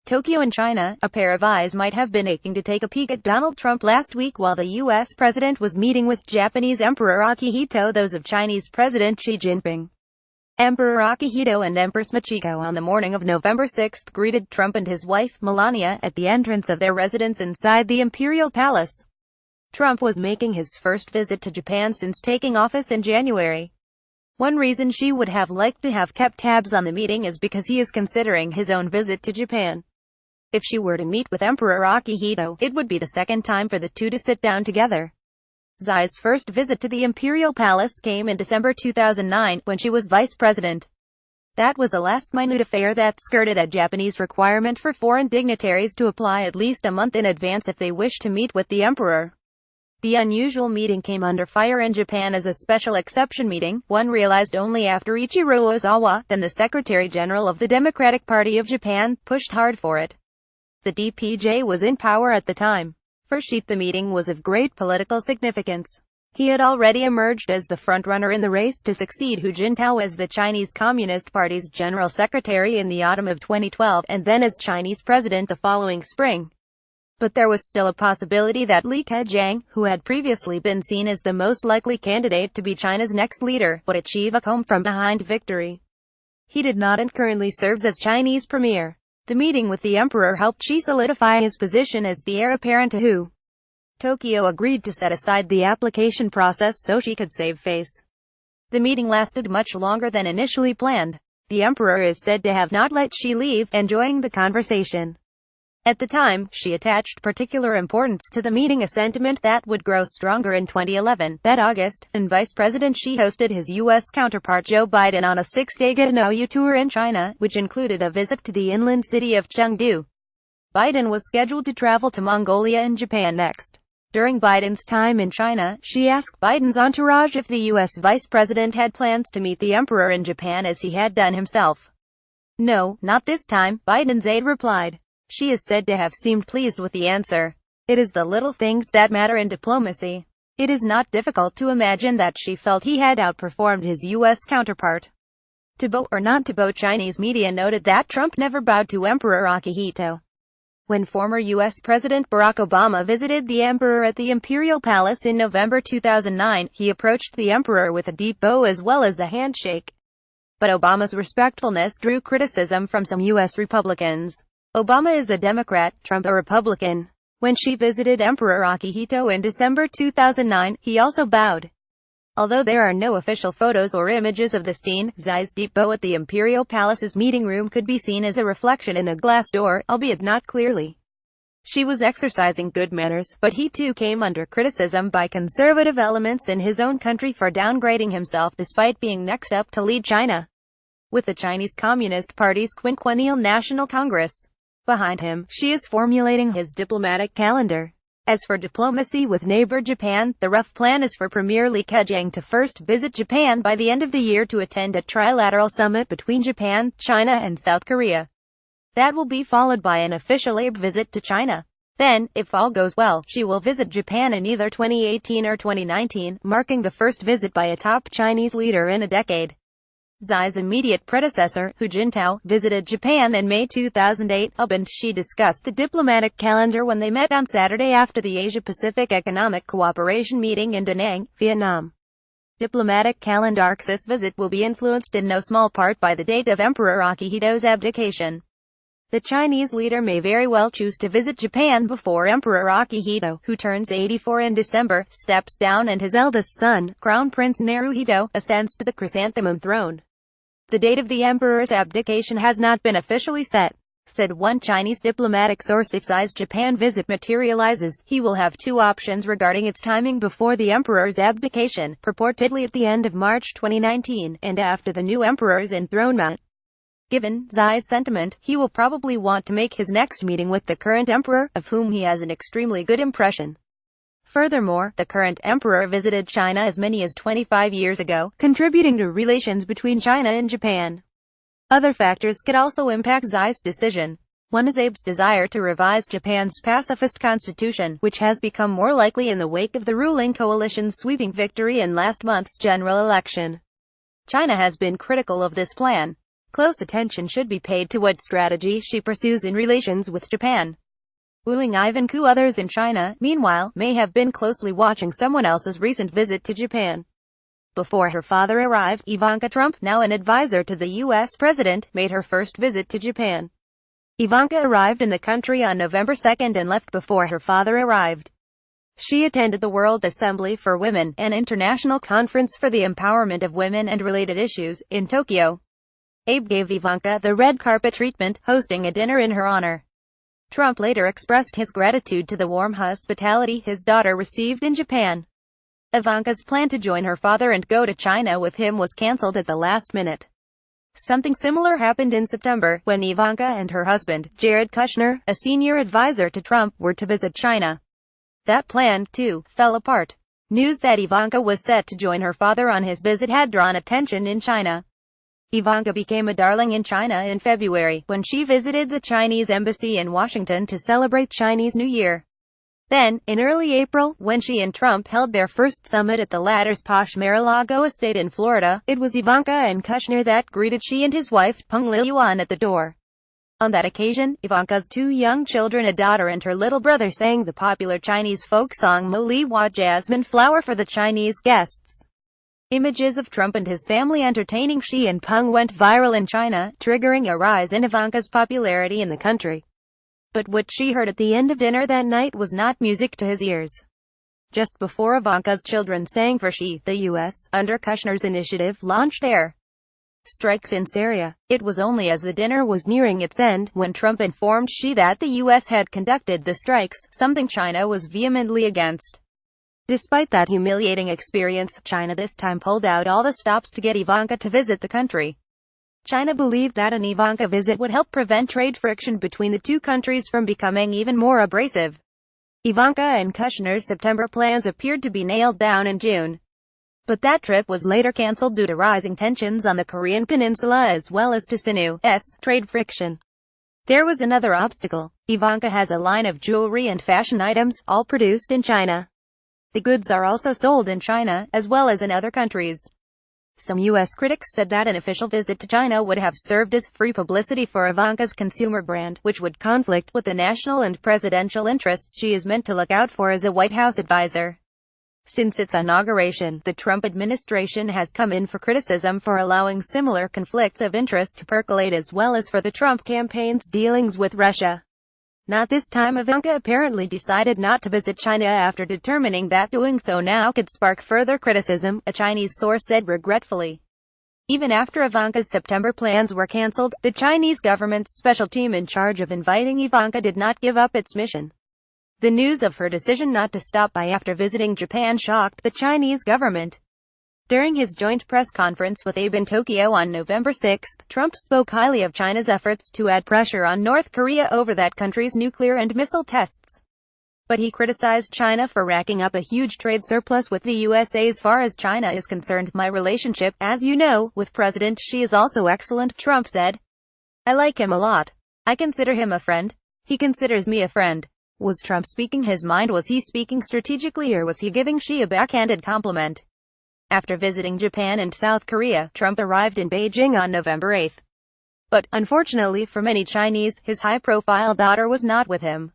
Tokyo and China, a pair of eyes might have been aching to take a peek at Donald Trump last week while the U.S. president was meeting with Japanese Emperor Akihito, those of Chinese President Xi Jinping. Emperor Akihito and Empress Michiko on the morning of November 6 greeted Trump and his wife, Melania, at the entrance of their residence inside the Imperial Palace. Trump was making his first visit to Japan since taking office in January. One reason Xi would have liked to have kept tabs on the meeting is because he is considering his own visit to Japan. If Xi were to meet with Emperor Akihito, it would be the second time for the two to sit down together. Xi's first visit to the Imperial Palace came in December 2009, when she was vice president. That was a last-minute affair that skirted a Japanese requirement for foreign dignitaries to apply at least a month in advance if they wished to meet with the emperor. The unusual meeting came under fire in Japan as a special exception meeting, one realized only after Ichiro Ozawa, then the Secretary-General of the Democratic Party of Japan, pushed hard for it. The DPJ was in power at the time. For Xi, the meeting was of great political significance. He had already emerged as the frontrunner in the race to succeed Hu Jintao as the Chinese Communist Party's General Secretary in the autumn of 2012, and then as Chinese president the following spring. But there was still a possibility that Li Keqiang, who had previously been seen as the most likely candidate to be China's next leader, would achieve a come-from-behind victory. He did not and currently serves as Chinese premier. The meeting with the emperor helped Xi solidify his position as the heir apparent to Hu. Tokyo agreed to set aside the application process so Xi could save face. The meeting lasted much longer than initially planned. The emperor is said to have not let Xi leave, enjoying the conversation. At the time, Xi attached particular importance to the meeting, a sentiment that would grow stronger in 2011. That August, and Vice President Xi hosted his U.S. counterpart Joe Biden on a 6-day Ganouyu tour in China, which included a visit to the inland city of Chengdu. Biden was scheduled to travel to Mongolia and Japan next. During Biden's time in China, Xi asked Biden's entourage if the U.S. vice president had plans to meet the emperor in Japan as he had done himself. "No, not this time," Biden's aide replied. Xi is said to have seemed pleased with the answer. It is the little things that matter in diplomacy. It is not difficult to imagine that Xi felt he had outperformed his U.S. counterpart. To bow or not to bow, Chinese media noted that Trump never bowed to Emperor Akihito. When former U.S. President Barack Obama visited the emperor at the Imperial Palace in November 2009, he approached the emperor with a deep bow as well as a handshake. But Obama's respectfulness drew criticism from some U.S. Republicans. Obama is a Democrat, Trump a Republican. When Xi visited Emperor Akihito in December 2009, he also bowed. Although there are no official photos or images of the scene, Xi's deep bow at the Imperial Palace's meeting room could be seen as a reflection in a glass door, albeit not clearly. Xi was exercising good manners, but he too came under criticism by conservative elements in his own country for downgrading himself despite being next up to lead China. With the Chinese Communist Party's quinquennial National Congress behind him, Xi is formulating his diplomatic calendar. As for diplomacy with neighbor Japan, the rough plan is for Premier Li Keqiang to first visit Japan by the end of the year to attend a trilateral summit between Japan, China and South Korea. That will be followed by an official APEC visit to China. Then, if all goes well, Xi will visit Japan in either 2018 or 2019, marking the first visit by a top Chinese leader in a decade. Xi's immediate predecessor, Hu Jintao, visited Japan in May 2008. Ob and Xi discussed the diplomatic calendar when they met on Saturday after the Asia-Pacific Economic Cooperation meeting in Da Nang, Vietnam. Diplomatic calendar. This visit will be influenced in no small part by the date of Emperor Akihito's abdication. The Chinese leader may very well choose to visit Japan before Emperor Akihito, who turns 84 in December, steps down and his eldest son, Crown Prince Naruhito, ascends to the chrysanthemum throne. The date of the emperor's abdication has not been officially set, said one Chinese diplomatic source. If Xi's Japan visit materializes, he will have two options regarding its timing: before the emperor's abdication, purportedly at the end of March 2019, and after the new emperor's enthronement. Given Xi's sentiment, he will probably want to make his next meeting with the current emperor, of whom he has an extremely good impression. Furthermore, the current emperor visited China as many as 25 years ago, contributing to relations between China and Japan. Other factors could also impact Xi's decision. One is Abe's desire to revise Japan's pacifist constitution, which has become more likely in the wake of the ruling coalition's sweeping victory in last month's general election. China has been critical of this plan. Close attention should be paid to what strategy she pursues in relations with Japan. Wooing Ivanka. Others in China, meanwhile, may have been closely watching someone else's recent visit to Japan. Before her father arrived, Ivanka Trump, now an advisor to the U.S. president, made her first visit to Japan. Ivanka arrived in the country on November 2nd and left before her father arrived. She attended the World Assembly for Women, an international conference for the empowerment of women and related issues, in Tokyo. Abe gave Ivanka the red carpet treatment, hosting a dinner in her honor. Trump later expressed his gratitude to the warm hospitality his daughter received in Japan. Ivanka's plan to join her father and go to China with him was cancelled at the last minute. Something similar happened in September, when Ivanka and her husband, Jared Kushner, a senior advisor to Trump, were to visit China. That plan, too, fell apart. News that Ivanka was set to join her father on his visit had drawn attention in China. Ivanka became a darling in China in February, when she visited the Chinese embassy in Washington to celebrate Chinese New Year. Then, in early April, when she and Trump held their first summit at the latter's posh Mar-a-Lago estate in Florida, it was Ivanka and Kushner that greeted she and his wife, Peng Liyuan, at the door. On that occasion, Ivanka's two young children, a daughter and her little brother, sang the popular Chinese folk song Mo Li Hua Jasmine Flower for the Chinese guests. Images of Trump and his family entertaining Xi and Peng went viral in China, triggering a rise in Ivanka's popularity in the country. But what she heard at the end of dinner that night was not music to his ears. Just before Ivanka's children sang for Xi, the U.S., under Kushner's initiative, launched air strikes in Syria. It was only as the dinner was nearing its end, when Trump informed Xi that the U.S. had conducted the strikes, something China was vehemently against. Despite that humiliating experience, China this time pulled out all the stops to get Ivanka to visit the country. China believed that an Ivanka visit would help prevent trade friction between the two countries from becoming even more abrasive. Ivanka and Kushner's September plans appeared to be nailed down in June. But that trip was later cancelled due to rising tensions on the Korean peninsula as well as to Sinu's trade friction. There was another obstacle. Ivanka has a line of jewelry and fashion items, all produced in China. The goods are also sold in China, as well as in other countries. Some U.S. critics said that an official visit to China would have served as free publicity for Ivanka's consumer brand, which would conflict with the national and presidential interests she is meant to look out for as a White House advisor. Since its inauguration, the Trump administration has come in for criticism for allowing similar conflicts of interest to percolate, as well as for the Trump campaign's dealings with Russia. Not this time. Ivanka apparently decided not to visit China after determining that doing so now could spark further criticism, a Chinese source said regretfully. Even after Ivanka's September plans were cancelled, the Chinese government's special team in charge of inviting Ivanka did not give up its mission. The news of her decision not to stop by after visiting Japan shocked the Chinese government. During his joint press conference with Abe in Tokyo on November 6, Trump spoke highly of China's efforts to add pressure on North Korea over that country's nuclear and missile tests. But he criticized China for racking up a huge trade surplus with the USA. As far as China is concerned, my relationship, as you know, with President Xi is also excellent, Trump said. I like him a lot. I consider him a friend. He considers me a friend. Was Trump speaking his mind? Was he speaking strategically, or was he giving Xi a backhanded compliment? After visiting Japan and South Korea, Trump arrived in Beijing on November 8. But, unfortunately for many Chinese, his high-profile daughter was not with him.